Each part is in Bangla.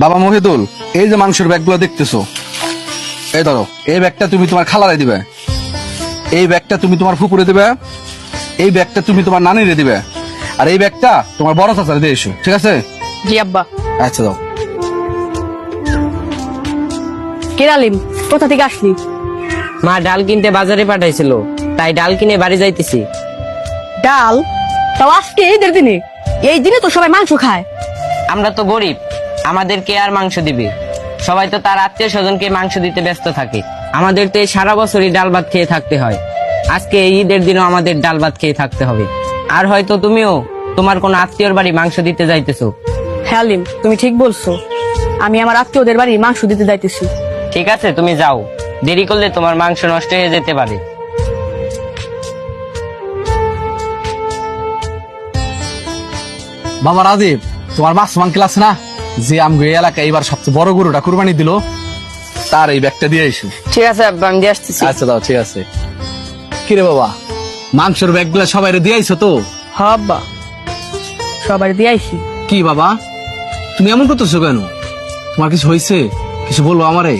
বাবা মহিদুল, এই যে মাংসের ব্যাগগুলো দেখতেছো, এই ধরো, এই ব্যাগটা তুমি তোমার খালারে দিবে, এই ব্যাগটা তুমি তোমার ফুপুরে দিবে, এই ব্যাগটা তুমি তোমার নানিরে দিবে, আর এই ব্যাগটা তোমার বড় চাচারে দিয়ে এসো, ঠিক আছে? জি আব্বা। আচ্ছা দাও। কে আলিম, কোথা থেকে আসলি? মা ডাল কিনতে বাজারে পাঠাইছিল, তাই ডাল কিনে বাড়ি যাইতেছি। ডাল? তাও আজকে ঈদের দিনে? এই দিনে তো সবাই মাংস খায়। আমরা তো গরিব, আমাদেরকে আর মাংস দিবে? সবাই তো তার আত্মীয় স্বজনকে মাংস দিতে ব্যস্ত থাকে। আমাদের তো এই সারা বছরই ডাল ভাত খেয়ে থাকতে হয়, আজকে এই ঈদের দিনও আমাদের ডাল ভাত খেয়ে থাকতে হবে। আর হয়তো তুমিও তোমার কোন আত্মীয়র বাড়ি মাংস দিতে যাইতেছো। হ্যাঁ আলিম, তুমি ঠিক বলছো, আমি আমার আত্মীয়দের বাড়ি মাংস দিতে যাইতেছি। ঠিক আছে, তুমি যাও, দেরি করলে তোমার মাংস নষ্ট হয়ে যেতে পারে। বাবা রাজীব, তোমার মাসমান ক্লাস না, যে আমগো এই এলাকায় এবার সবচেয়ে বড় গরুটা কুরবানি দিল, তার এই ব্যাগটা দিয়ে এসো। ঠিক আছে আব্বা, আমি দিয়ে আসতেছি। আচ্ছা দাও, ঠিক আছে। কিরে বাবা, মাংসের ব্যাগগুলো সবাই দিয়ে আইছো তো? হ্যাঁ আব্বা, সবাই দিয়ে আইছি। কি বাবা, তুমি এমন করতেছো কেন? তোমার কিছু হয়েছে? কিছু বলবো আমারে?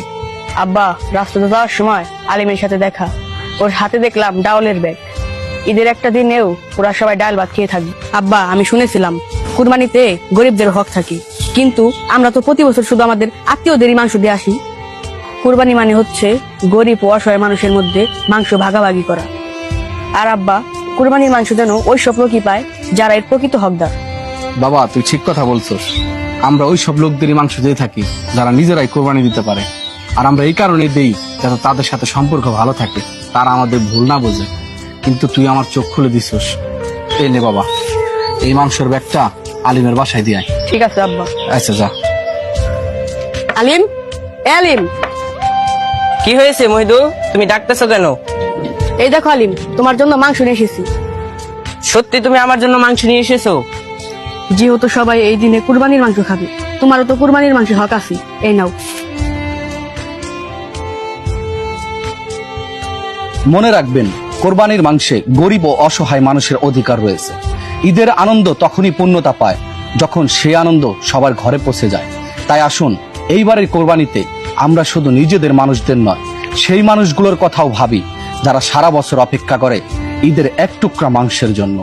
আব্বা, রাস্তাতে যাওয়ার সময় আলিমের সাথে দেখা, ওর হাতে দেখলাম ডাউলের ব্যাগ। ঈদের একটা দিনেও ওরা সবাই ডাল ভাত খেয়ে থাকবে। আব্বা, আমি শুনেছিলাম কুরবানিতে গরিবদের হক থাকে, কিন্তু আমরা তো প্রতি বছর শুধু আমাদের আত্মীয়দেরই মাংস দিয়ে আসি। কুরবানি মানে হচ্ছে গরিব ও অসহায় মানুষের মধ্যে মাংস ভাগাভাগি করা। আর আব্বা, কুরবানির মাংস যেন ওই সব লোকই পায় যারা এর প্রকৃত হকদার। বাবা, তুই ঠিক কথা বলছস। আমরা ওই সব লোকদেরই মাংস দিয়ে থাকি যারা নিজেরাই কোরবানি দিতে পারে, আর আমরা এই কারণে দেই যাতে তাদের সাথে সম্পর্ক ভালো থাকে, তারা আমাদের ভুল না বোঝে। কিন্তু তুই আমার চোখ খুলে দিছস। এই নে বাবা, এই মাংসের ব্যাগটা আলিমের বাসায় দিয়ে আয়। ঠিক আছে আব্বা। আচ্ছা যা। আলিম, এ আলিম, কি হয়েছে মহিদুল, তুমি ডাকতেছো কেন? এই দেখো আলিম, তোমার জন্য মাংস নিয়ে এসেছি। সত্যি তুমি আমার জন্য মাংস নিয়ে এসেছো? যেহেতু সবাই এই দিনে কুরবানির মাংস খাবে, তোমারও তো কুরবানির মাংস হক আছে, এই নাও। মনে রাখবেন, কোরবানির মাংসে গরিব ও অসহায় মানুষের অধিকার রয়েছে। ঈদের আনন্দ তখনই পূর্ণতা পায় যখন সে আনন্দ সবার ঘরে পৌঁছে যায়। তাই আসুন, এইবারের কোরবানিতে আমরা শুধু নিজেদের মানুষদের নয়, সেই মানুষগুলোর কথাও ভাবি যারা সারা বছর অপেক্ষা করে ঈদের এক টুকরা মাংসের জন্য।